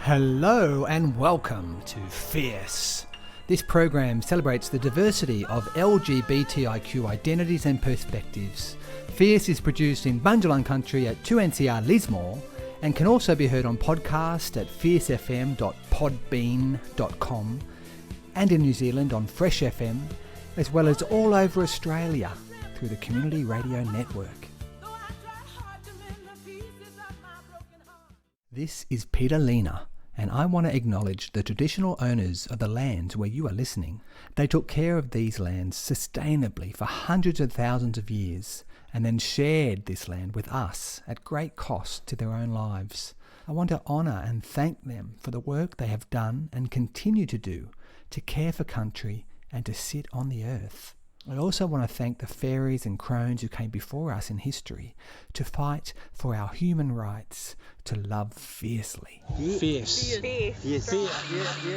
Hello and welcome to Fierce. This program celebrates the diversity of LGBTIQ identities and perspectives. Fierce is produced in Bundjalung country at 2NCR Lismore and can also be heard on podcast at fiercefm.podbean.com and in New Zealand on Fresh FM, as well as all over Australia through the Community Radio Network. This is Peter Lena, and I want to acknowledge the traditional owners of the lands where you are listening. They took care of these lands sustainably for hundreds of thousands of years and then shared this land with us at great cost to their own lives. I want to honour and thank them for the work they have done and continue to do to care for country and to sit on the earth. I also want to thank the fairies and crones who came before us in history to fight for our human rights, to love fiercely. Fierce.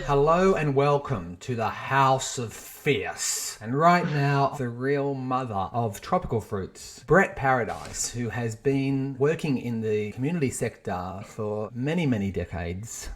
Hello and welcome to the House of Fierce. And right now, the real mother of tropical fruits, Brett Paradise, who has been working in the community sector for many, many decades,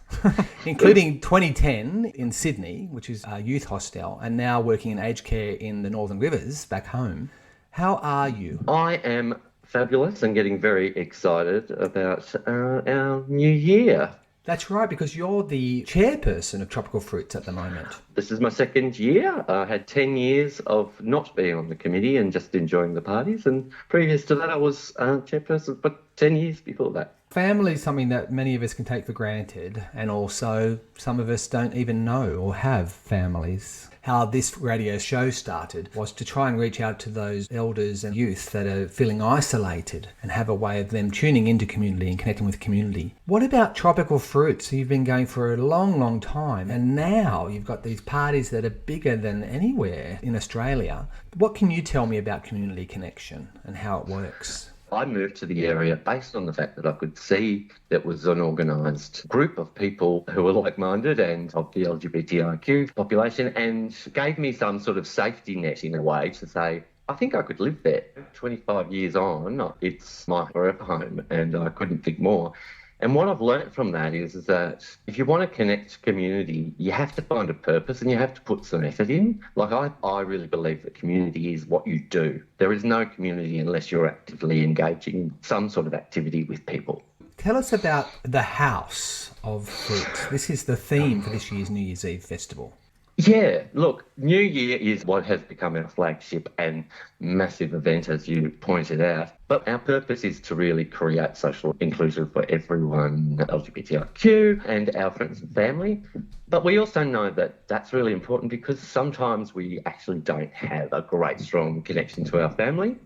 including 2010 in Sydney, which is a youth hostel, and now working in aged care in the Northern Rivers back home. How are you? I am fabulous and getting very excited about our new year. That's right, because you're the chairperson of Tropical Fruits at the moment. This is my second year. I had 10 years of not being on the committee and just enjoying the parties. And previous to that, I was chairperson for 10 years before that. Family is something that many of us can take for granted, and also some of us don't even know or have families. How this radio show started was to try and reach out to those elders and youth that are feeling isolated and have a way of them tuning into community and connecting with community. What about Tropical Fruits? You've been going for a long, long time, and now you've got these parties that are bigger than anywhere in Australia. What can you tell me about community connection and how it works? I moved to the area based on the fact that I could see that was an organised group of people who were like-minded and of the LGBTIQ population, and gave me some sort of safety net in a way to say, I think I could live there. 25 years on, it's my forever home, and I couldn't think more. And what I've learnt from that is that if you want to connect to community, you have to find a purpose and you have to put some effort in. Like I really believe that community is what you do. There is no community unless you're actively engaging in some sort of activity with people. Tell us about the House of Fruits. This is the theme for this year's New Year's Eve festival. Yeah, look, New Year is what has become our flagship and massive event, as you pointed out. But our purpose is to really create social inclusion for everyone, LGBTIQ and our friends and family. But we also know that that's really important because sometimes we actually don't have a great, strong connection to our family.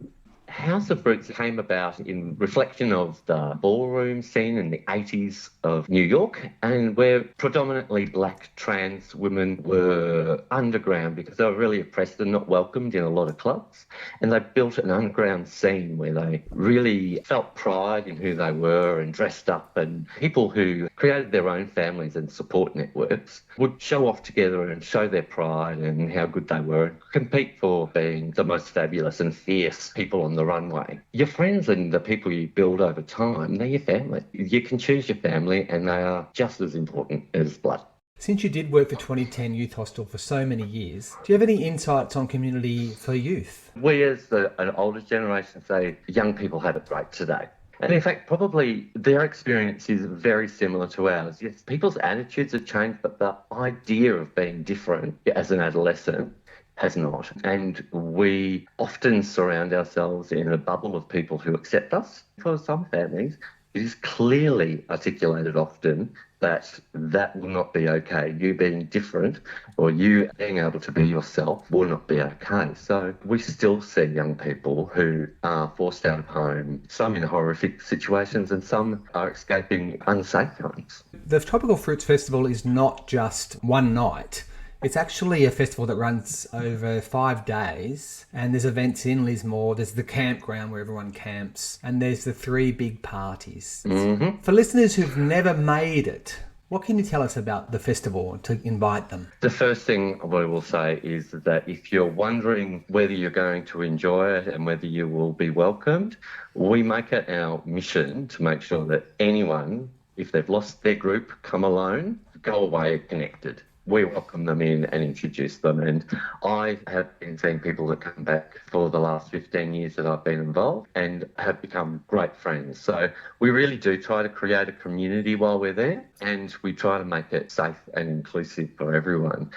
House of Fruits came about in reflection of the ballroom scene in the 80s of New York, and where predominantly black trans women were underground because they were really oppressed and not welcomed in a lot of clubs. And they built an underground scene where they really felt pride in who they were and dressed up, and people who created their own families and support networks would show off together and show their pride and how good they were and compete for being the most fabulous and fierce people on the runway. Your friends and the people you build over time, they're your family. You can choose your family and they are just as important as blood. Since you did work for 2010 Youth Hostel for so many years, do you have any insights on community for youth? We as an older generation say young people have it great today. And in fact, probably their experience is very similar to ours. Yes, people's attitudes have changed, but the idea of being different as an adolescent has not. And we often surround ourselves in a bubble of people who accept us. For some families, it is clearly articulated often that that will not be okay. You being different or you being able to be yourself will not be okay. So we still see young people who are forced out of home, some in horrific situations and some are escaping unsafe homes. The Tropical Fruits Festival is not just one night. It's actually a festival that runs over 5 days, and there's events in Lismore, there's the campground where everyone camps, and there's the 3 big parties. Mm-hmm. For listeners who've never made it, what can you tell us about the festival to invite them? The first thing we will say is that if you're wondering whether you're going to enjoy it and whether you will be welcomed, we make it our mission to make sure that anyone if they've lost their group, come alone, go away connected. We welcome them in and introduce them. And I have been seeing people that come back for the last 15 years that I've been involved and have become great friends. So we really do try to create a community while we're there, and we try to make it safe and inclusive for everyone.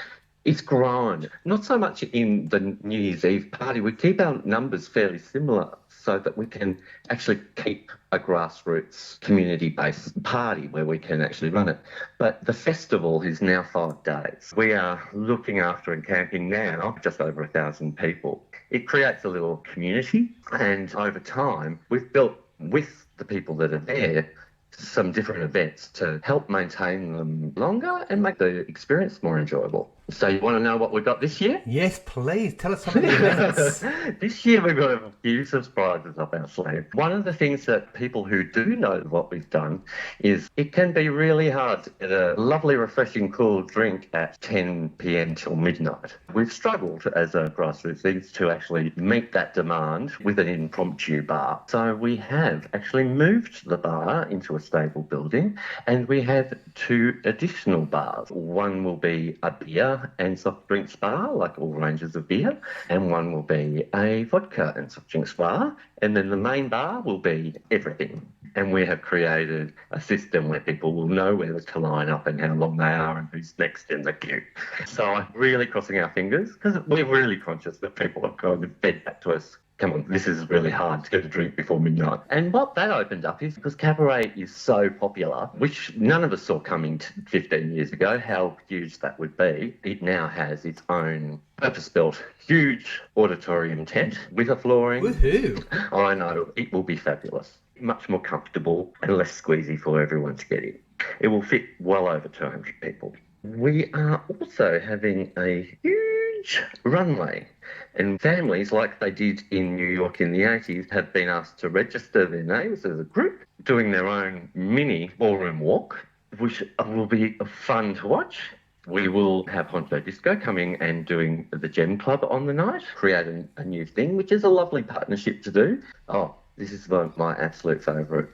It's grown, not so much in the New Year's Eve party. We keep our numbers fairly similar so that we can actually keep a grassroots community-based party where we can actually run it. But the festival is now 5 days. We are looking after and camping now just over 1,000 people. It creates a little community, and over time we've built with the people that are there some different events to help maintain them longer and make the experience more enjoyable. So you want to know what we've got this year? Yes, please. Tell us some of the events. This year we've got a few surprises up our sleeve. One of the things that people who do know what we've done is it can be really hard to get a lovely, refreshing, cool drink at 10 p.m. till midnight. We've struggled as a grassroots thing to actually meet that demand with an impromptu bar. So we have actually moved the bar into a stable building, and we have 2 additional bars. One will be a beer and soft drinks bar, like all ranges of beer, and one will be a vodka and soft drinks bar, and then the main bar will be everything. And we have created a system where people will know where to line up and how long they are and who's next in the queue. So I'm really crossing our fingers because we're really conscious that people have kind of fed back to us, come on, this is really hard to get a drink before midnight. And what that opened up is because cabaret is so popular, which none of us saw coming 15 years ago, how huge that would be. It now has its own purpose-built, huge auditorium tent with a flooring. Woohoo! I know, it will be fabulous. Much more comfortable and less squeezy for everyone to get in. It will fit well over 200 people. We are also having a huge runway, and families, like they did in New York in the 80s, have been asked to register their names as a group, doing their own mini ballroom walk, which will be fun to watch. We will have Honcho Disco coming and doing the Gem Club on the night, creating a new thing, which is a lovely partnership to do. Oh, this is my absolute favourite,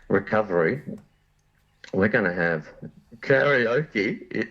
Recovery. We're going to have karaoke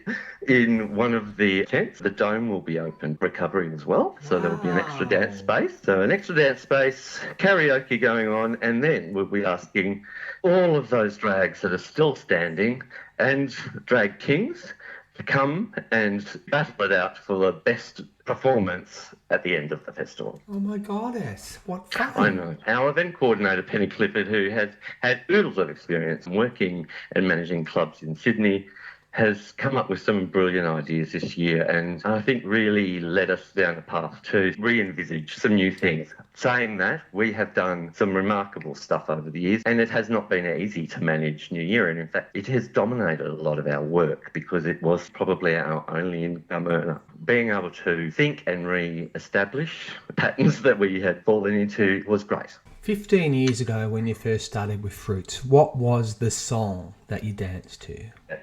in one of the tents. The dome will be open, Recovery as well, so there will be an extra dance space. So an extra dance space, karaoke going on, and then we'll be asking all of those drags that are still standing and drag kings to come and battle it out for the best performance at the end of the festival. Oh my goddess, what fun. I know. Our event coordinator, Penny Clifford, who has had oodles of experience working and managing clubs in Sydney, has come up with some brilliant ideas this year, and I think really led us down a path to re-envisage some new things. Saying that, we have done some remarkable stuff over the years, and it has not been easy to manage New Year, and in fact it has dominated a lot of our work because it was probably our only income earner. Being able to think and re-establish patterns that we had fallen into was great. 15 years ago, when you first started with Fruits, what was the song that you danced to?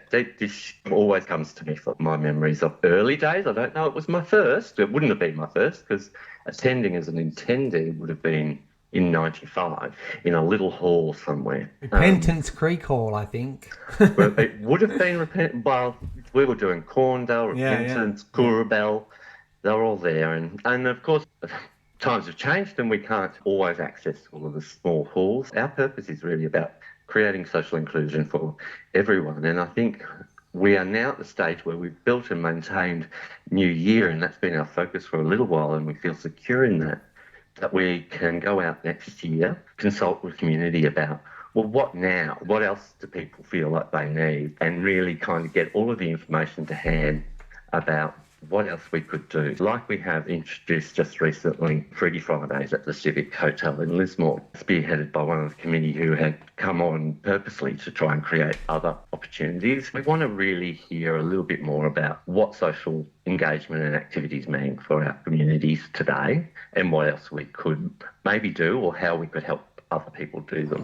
This always comes to me from my memories of early days. I don't know it was my first. It wouldn't have been my first because attending as an attendee would have been in 95 in a little hall somewhere. Repentance Creek Hall, I think. It would have been well, we were doing Corndale, Repentance, Coorabell. They were all there. And of course, times have changed and we can't always access all of the small halls. Our purpose is really about creating social inclusion for everyone. And I think we are now at the stage where we've built and maintained New Year, and that's been our focus for a little while, and we feel secure in that we can go out next year, consult with community about, well, what now? What else do people feel like they need? And really kind of get all of the information to hand about what else we could do. Like we have introduced just recently, Freaky Fridays at the Civic Hotel in Lismore, spearheaded by one of the committee who had come on purposely to try and create other opportunities. We want to really hear a little bit more about what social engagement and activities mean for our communities today and what else we could maybe do or how we could help other people do them.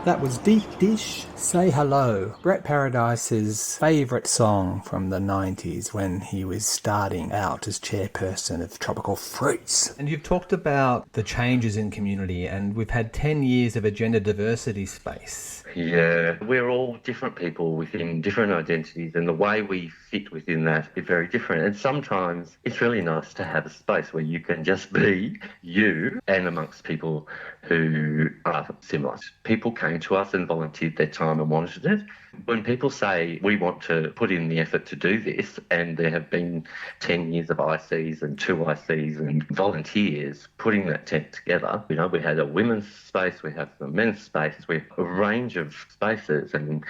That was Deep Dish, Say Hello, Brett Paradise's favourite song from the 90s when he was starting out as chairperson of Tropical Fruits. And you've talked about the changes in community, and we've had 10 years of a gender diversity space. Yeah, we're all different people within different identities, and the way we fit within that is very different. And sometimes it's really nice to have a space where you can just be you and amongst people who are similar. People came to us and volunteered their time and wanted it. When people say we want to put in the effort to do this, and there have been 10 years of ICs and 2 ICs and volunteers putting that tent together, you know, we had a women's space, we have the men's space, we have a range of spaces, and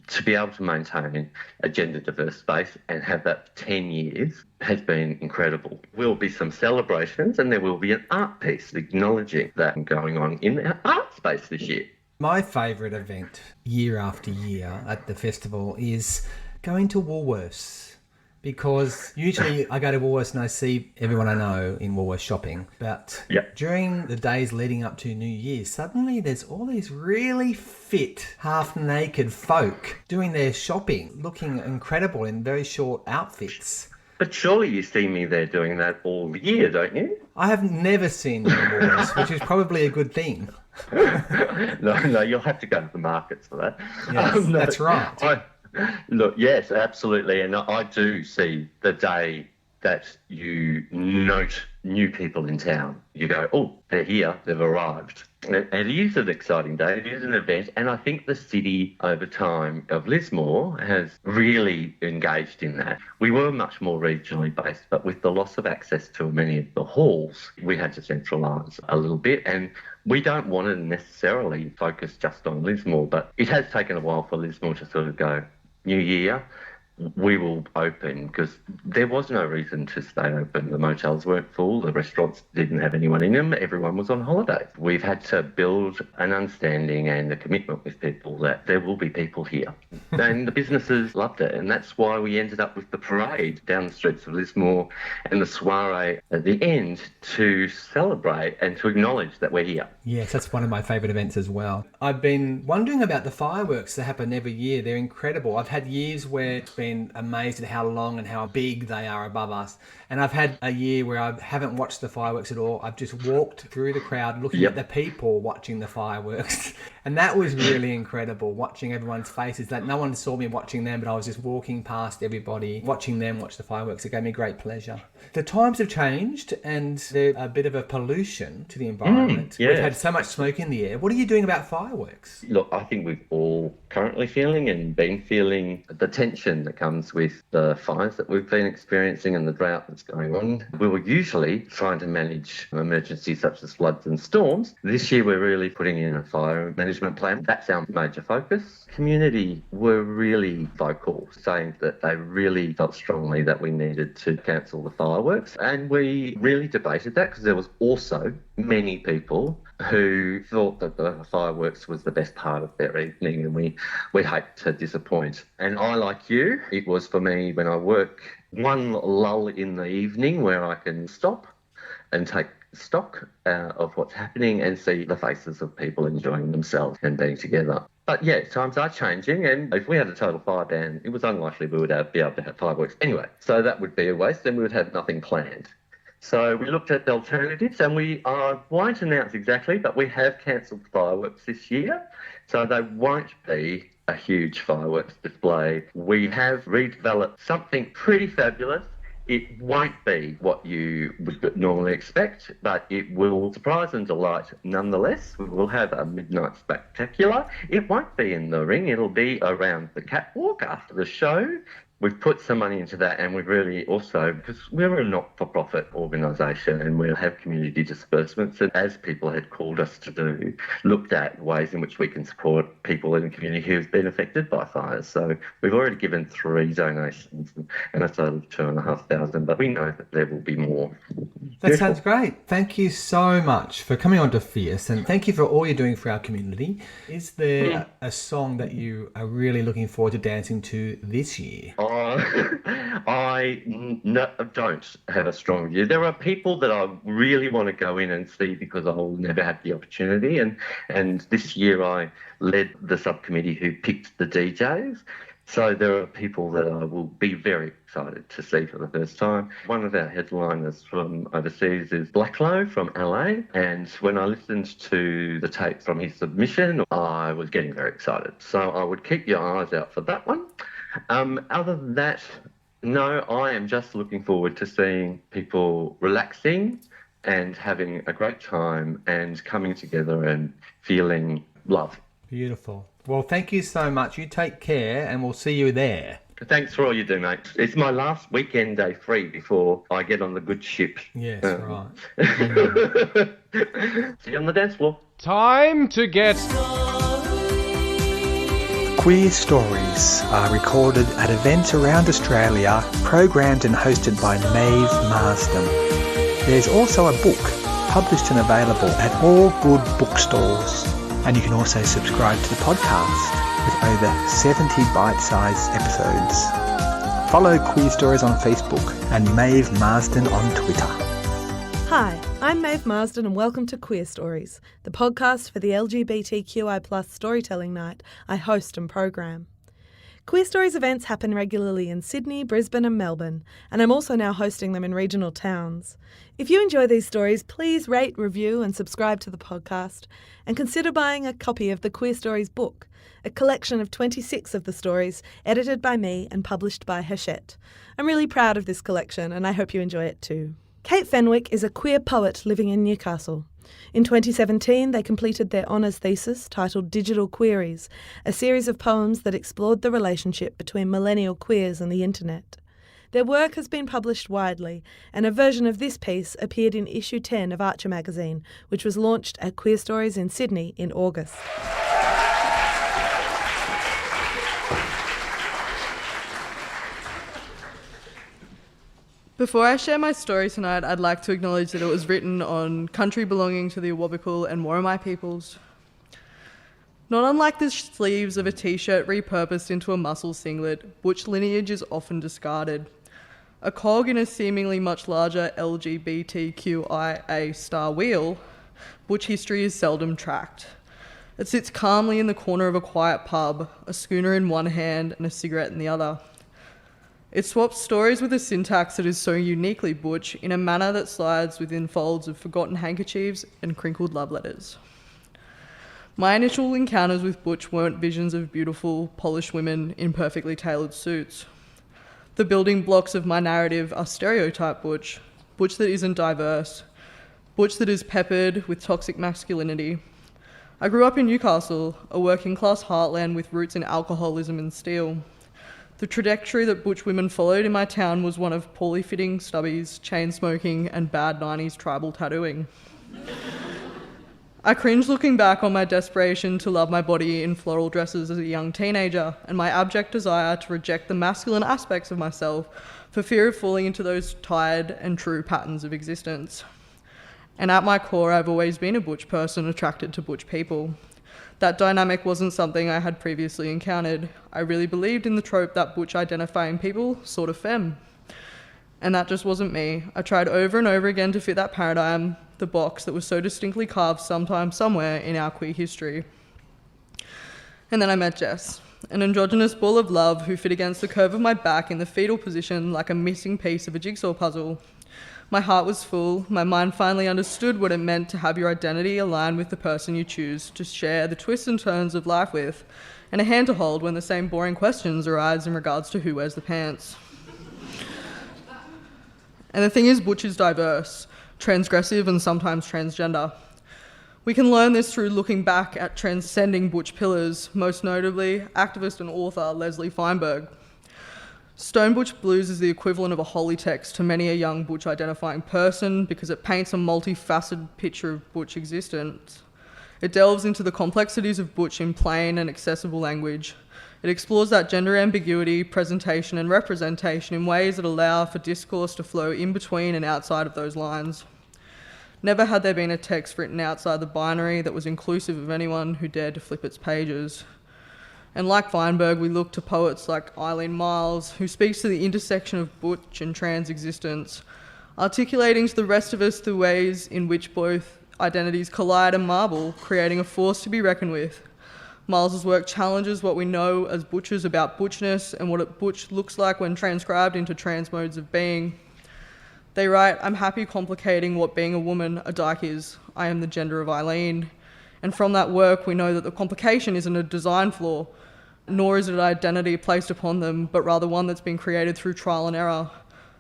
to be able to maintain a gender diverse space and have that for 10 years has been incredible. There will be some celebrations, and there will be an art piece acknowledging that going on in our art space this year. My favourite event year after year at the festival is going to Woolworths, because usually I go to Woolworths and I see everyone I know in Woolworths shopping, but during the days leading up to New Year's, suddenly there's all these really fit, half-naked folk doing their shopping, looking incredible in very short outfits. But surely you see me there doing that all year, don't you? I have never seen you in Woolworths, which is probably a good thing. No, you'll have to go to the markets for that. Yes, that's right. Look, yes, absolutely. And I do see the day that you note new people in town. You go, oh, they're here, they've arrived. And it is an exciting day, it is an event, and I think the city over time of Lismore has really engaged in that. We were much more regionally based, but with the loss of access to many of the halls, we had to centralise a little bit, and we don't want to necessarily focus just on Lismore, but it has taken a while for Lismore to sort of go, New Year, we will open, because there was no reason to stay open. The motels weren't full, the restaurants didn't have anyone in them, everyone was on holiday. We've had to build an understanding and a commitment with people that there will be people here. And the businesses loved it, and that's why we ended up with the parade down the streets of Lismore and the soiree at the end to celebrate and to acknowledge that we're here. Yes, that's one of my favourite events as well. I've been wondering about the fireworks that happen every year. They're incredible. I've had years where it's been amazed at how long and how big they are above us. And I've had a year where I haven't watched the fireworks at all. I've just walked through the crowd looking at the people watching the fireworks. And that was really incredible, watching everyone's faces. That no one saw me watching them, but I was just walking past everybody, watching them watch the fireworks. It gave me great pleasure. The times have changed, and they're a bit of a pollution to the environment. We've had so much smoke in the air. What are you doing about fireworks? Look, I think we've all currently feeling and been feeling the tension that comes with the fires that we've been experiencing and the drought that's going on. We were usually trying to manage emergencies such as floods and storms. This year we're really putting in a fire management plan. That's our major focus. Community were really vocal, saying that they really felt strongly that we needed to cancel the fireworks. And we really debated that, because there was also many people who thought that the fireworks was the best part of their evening, and we hate to disappoint. And I, like you, it was for me when I work, one lull in the evening where I can stop and take stock of what's happening and see the faces of people enjoying themselves and being together. But yeah, times are changing, and if we had a total fire ban, it was unlikely we would be able to have fireworks anyway. So that would be a waste, and we would have nothing planned. So we looked at the alternatives, and we won't announce exactly, but we have cancelled fireworks this year. So they won't be a huge fireworks display. We have redeveloped something pretty fabulous. It won't be what you would normally expect, but it will surprise and delight nonetheless. We will have a midnight spectacular. It won't be in the ring. It'll be around the catwalk after the show. We've put some money into that, and we've really also, because we're a not-for-profit organisation and we'll have community disbursements, and as people had called us to do, looked at ways in which we can support people in the community who've been affected by fires. So we've already given 3 donations and a total of 2,500, but we know that there will be more. That sounds great. Thank you so much for coming on to Fierce, and thank you for all you're doing for our community. Is there a song that you are really looking forward to dancing to this year? Don't have a strong view. There are people that I really want to go in and see because I will never have the opportunity. And this year I led the subcommittee who picked the DJs. So there are people that I will be very excited to see for the first time. One of our headliners from overseas is Blacklow from LA. And when I listened to the tape from his submission, I was getting very excited. So I would keep your eyes out for that one. Other than that, no, I am just looking forward to seeing people relaxing and having a great time and coming together and feeling love. Beautiful. Well, thank you so much. You take care and we'll see you there. Thanks for all you do, mate. It's my last weekend day free before I get on the good ship. Yes, right. See you on the dance floor. Time to get... Queer Stories are recorded at events around Australia, programmed and hosted by Maeve Marsden. There's also a book published and available at all good bookstores. And you can also subscribe to the podcast with over 70 bite-sized episodes. Follow Queer Stories on Facebook and Maeve Marsden on Twitter. Hi, I'm Maeve Marsden and welcome to Queer Stories, the podcast for the LGBTQI+ storytelling night I host and program. Queer Stories events happen regularly in Sydney, Brisbane and Melbourne, and I'm also now hosting them in regional towns. If you enjoy these stories, please rate, review and subscribe to the podcast, and consider buying a copy of the Queer Stories book, a collection of 26 of the stories edited by me and published by Hachette. I'm really proud of this collection and I hope you enjoy it too. Kate Fenwick is a queer poet living in Newcastle. In 2017, they completed their honours thesis titled Digital Queries, a series of poems that explored the relationship between millennial queers and the internet. Their work has been published widely, and a version of this piece appeared in issue 10 of Archer magazine, which was launched at Queer Stories in Sydney in August. Before I share my story tonight, I'd like to acknowledge that it was written on country belonging to the Awabakal and Worimi peoples. Not unlike the sleeves of a t-shirt repurposed into a muscle singlet, butch lineage is often discarded. A cog in a seemingly much larger LGBTQIA star wheel, butch history is seldom tracked. It sits calmly in the corner of a quiet pub, a schooner in one hand and a cigarette in the other. It swaps stories with a syntax that is so uniquely butch in a manner that slides within folds of forgotten handkerchiefs and crinkled love letters. My initial encounters with butch weren't visions of beautiful, polished women in perfectly tailored suits. The building blocks of my narrative are stereotype butch, butch that isn't diverse, butch that is peppered with toxic masculinity. I grew up in Newcastle, a working class heartland with roots in alcoholism and steel. The trajectory that butch women followed in my town was one of poorly fitting stubbies, chain smoking, and bad 90s tribal tattooing. I cringe looking back on my desperation to love my body in floral dresses as a young teenager, and my abject desire to reject the masculine aspects of myself for fear of falling into those tired and true patterns of existence. And at my core, I've always been a butch person attracted to butch people. That dynamic wasn't something I had previously encountered. I really believed in the trope that butch identifying people sort of femme. And that just wasn't me. I tried over and over again to fit that paradigm, the box that was so distinctly carved sometime somewhere in our queer history. And then I met Jess, an androgynous ball of love who fit against the curve of my back in the fetal position like a missing piece of a jigsaw puzzle. My heart was full. My mind finally understood what it meant to have your identity align with the person you choose to share the twists and turns of life with, and a hand to hold when the same boring questions arise in regards to who wears the pants. And the thing is, butch is diverse, transgressive, and sometimes transgender. We can learn this through looking back at transcending butch pillars, most notably activist and author Leslie Feinberg. Stone Butch Blues is the equivalent of a holy text to many a young butch identifying person because it paints a multifaceted picture of butch existence. It delves into the complexities of butch in plain and accessible language. It explores that gender ambiguity, presentation and representation in ways that allow for discourse to flow in between and outside of those lines. Never had there been a text written outside the binary that was inclusive of anyone who dared to flip its pages. And like Weinberg, we look to poets like Eileen Myles, who speaks to the intersection of butch and trans existence, articulating to the rest of us the ways in which both identities collide and marble, creating a force to be reckoned with. Miles's work challenges what we know as butchers about butchness and what a butch looks like when transcribed into trans modes of being. They write, "I'm happy complicating what being a woman, a dyke is. I am the gender of Eileen." And from that work, we know that the complication isn't a design flaw, nor is it an identity placed upon them, but rather one that's been created through trial and error,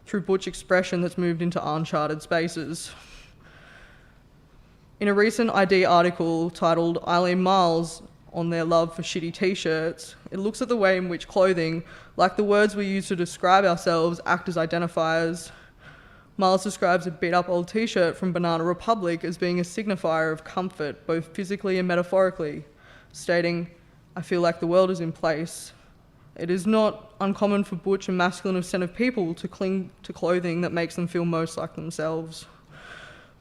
through butch expression that's moved into uncharted spaces. In a recent ID article titled Eileen Myles on their love for shitty t-shirts, it looks at the way in which clothing, like the words we use to describe ourselves, act as identifiers. Myles describes a beat-up old t-shirt from Banana Republic as being a signifier of comfort, both physically and metaphorically, stating, "I feel like the world is in place." It is not uncommon for butch and masculine ascendant people to cling to clothing that makes them feel most like themselves.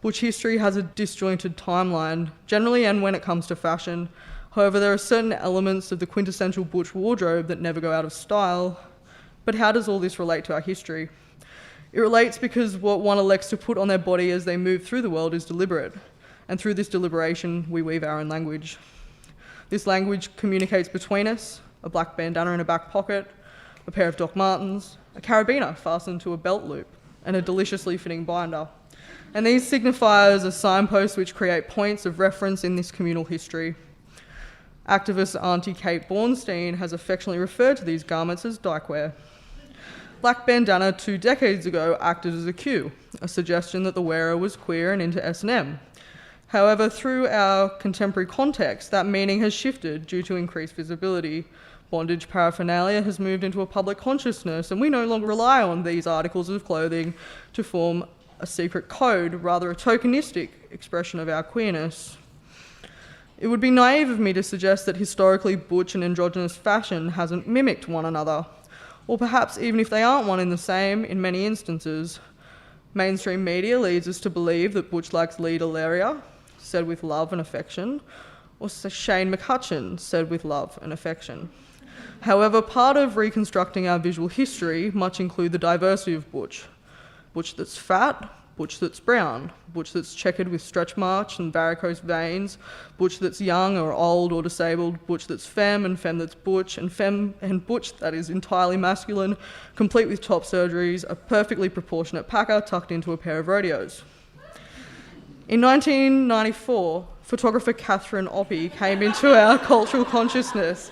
Butch history has a disjointed timeline, generally and when it comes to fashion. However, there are certain elements of the quintessential butch wardrobe that never go out of style. But how does all this relate to our history? It relates because what one elects to put on their body as they move through the world is deliberate, and through this deliberation, we weave our own language. This language communicates between us: a black bandana in a back pocket, a pair of Doc Martens, a carabiner fastened to a belt loop, and a deliciously fitting binder. And these signifiers are signposts which create points of reference in this communal history. Activist Auntie Kate Bornstein has affectionately referred to these garments as dykewear. Black bandana 2 decades ago acted as a cue, a suggestion that the wearer was queer and into S&M. However, through our contemporary context, that meaning has shifted due to increased visibility. Bondage paraphernalia has moved into a public consciousness, and we no longer rely on these articles of clothing to form a secret code, rather a tokenistic expression of our queerness. It would be naive of me to suggest that historically butch and androgynous fashion hasn't mimicked one another, or perhaps even if they aren't one and the same in many instances. Mainstream media leads us to believe that butch likes Lee Delaria, said with love and affection, or Shane McCutcheon, said with love and affection. However, part of reconstructing our visual history must include the diversity of butch. Butch that's fat, butch that's brown, butch that's checkered with stretch marks and varicose veins, butch that's young or old or disabled, butch that's femme and femme that's butch, and femme and butch that is entirely masculine, complete with top surgeries, a perfectly proportionate packer tucked into a pair of rodeos. In 1994, photographer Catherine Oppie came into our cultural consciousness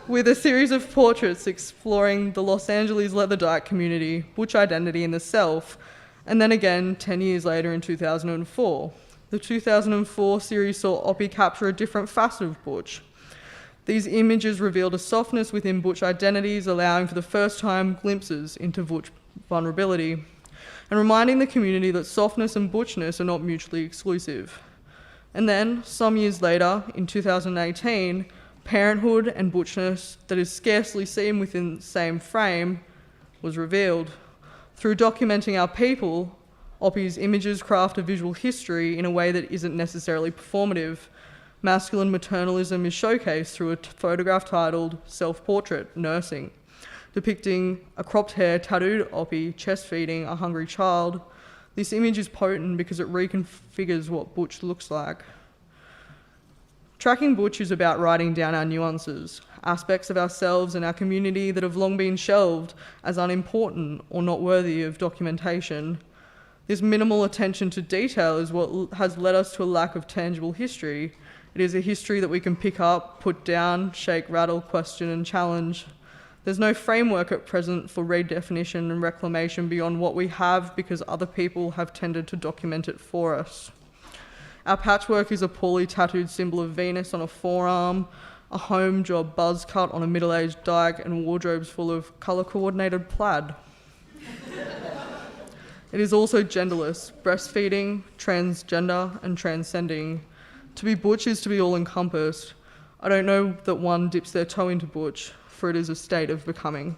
with a series of portraits exploring the Los Angeles leather dyke community, butch identity in the self, and then again 10 years later in 2004. The 2004 series saw Oppie capture a different facet of butch. These images revealed a softness within butch identities, allowing for the first time glimpses into butch vulnerability, and reminding the community that softness and butchness are not mutually exclusive. And then, some years later, in 2018, parenthood and butchness that is scarcely seen within the same frame was revealed. Through documenting our people, Oppie's images craft a visual history in a way that isn't necessarily performative. Masculine maternalism is showcased through a photograph titled Self-Portrait Nursing, depicting a cropped hair tattooed Oppie chest feeding a hungry child. This image is potent because it reconfigures what butch looks like. Tracking butch is about writing down our nuances, aspects of ourselves and our community that have long been shelved as unimportant or not worthy of documentation. This minimal attention to detail is what has led us to a lack of tangible history. It is a history that we can pick up, put down, shake, rattle, question and challenge. There's no framework at present for redefinition and reclamation beyond what we have because other people have tended to document it for us. Our patchwork is a poorly tattooed symbol of Venus on a forearm, a home job buzz cut on a middle-aged dyke, and wardrobes full of colour-coordinated plaid. It is also genderless, breastfeeding, transgender, and transcending. To be butch is to be all-encompassed. I don't know that one dips their toe into butch, for it is a state of becoming.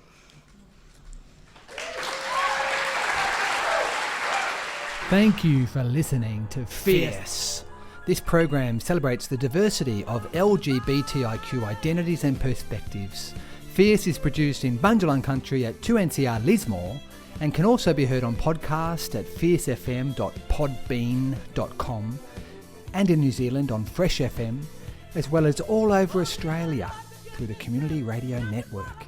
Thank you for listening to Fierce, This program celebrates the diversity of LGBTIQ identities and perspectives. Fierce is produced in Bundjalung country at 2NCR Lismore and can also be heard on podcast at fiercefm.podbean.com and in New Zealand on Fresh FM, as well as all over Australia through the Community Radio Network.